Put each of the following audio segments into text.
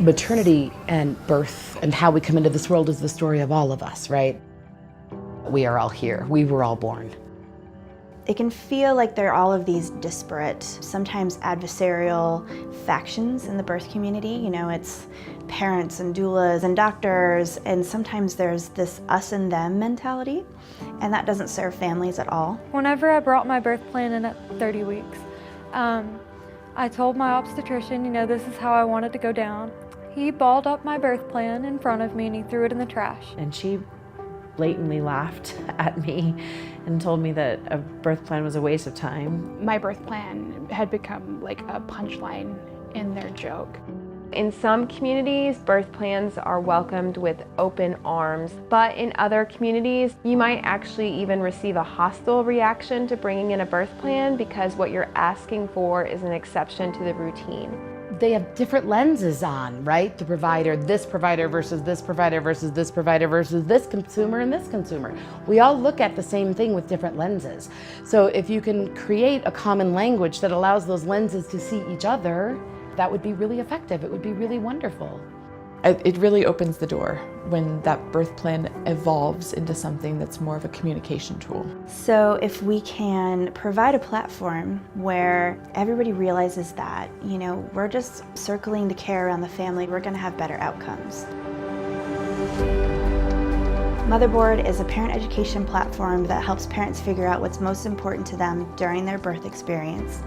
Maternity and birth and how we come into this world is the story of all of us, right? We are all here. We were all born. It can feel like there are all of these disparate, sometimes adversarial factions in the birth community. You know, it's parents and doulas and doctors, and sometimes there's this us and them mentality, and that doesn't serve families at all. Whenever I brought my birth plan in at 30 weeks, I told my obstetrician, you know, this is how I want it to go down. He balled up my birth plan in front of me and he threw it in the trash. And she blatantly laughed at me and told me that a birth plan was a waste of time. My birth plan had become like a punchline in their joke. In some communities, birth plans are welcomed with open arms, but in other communities, you might actually even receive a hostile reaction to bringing in a birth plan because what you're asking for is an exception to the routine. They have different lenses on, right? The provider, this provider versus this provider versus this provider versus this consumer and this consumer. We all look at the same thing with different lenses. So if you can create a common language that allows those lenses to see each other, that would be really effective. It would be really wonderful. It really opens the door when that birth plan evolves into something that's more of a communication tool. So if we can provide a platform where everybody realizes that, you know, we're just circling the care around the family, we're going to have better outcomes. Motherboard is a parent education platform that helps parents figure out what's most important to them during their birth experience,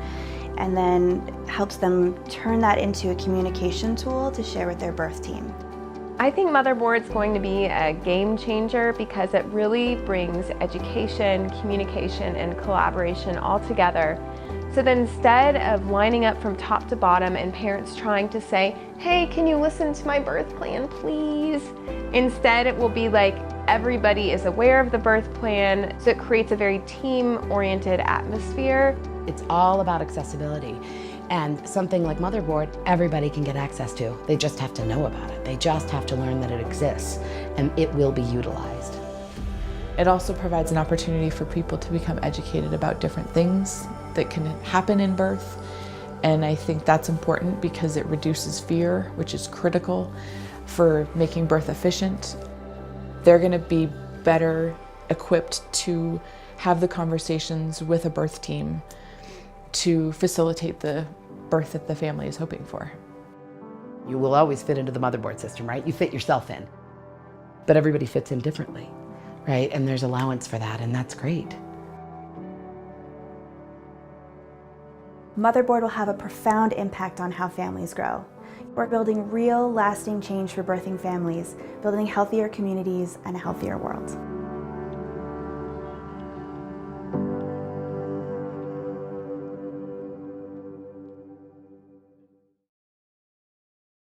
and then helps them turn that into a communication tool to share with their birth team. I think Motherboard's going to be a game changer because it really brings education, communication, and collaboration all together. So that instead of lining up from top to bottom and parents trying to say, hey, can you listen to my birth plan, please? Instead, it will be like everybody is aware of the birth plan, so it creates a very team-oriented atmosphere. It's all about accessibility. And something like Motherboard, everybody can get access to. They just have to know about it. They just have to learn that it exists, and it will be utilized. It also provides an opportunity for people to become educated about different things that can happen in birth. And I think that's important because it reduces fear, which is critical for making birth efficient. They're going to be better equipped to have the conversations with a birth team to facilitate the birth that the family is hoping for. You will always fit into the Motherboard system, right? You fit yourself in. But everybody fits in differently, right? And there's allowance for that, and that's great. Motherboard will have a profound impact on how families grow. We're building real, lasting change for birthing families, building healthier communities and a healthier world.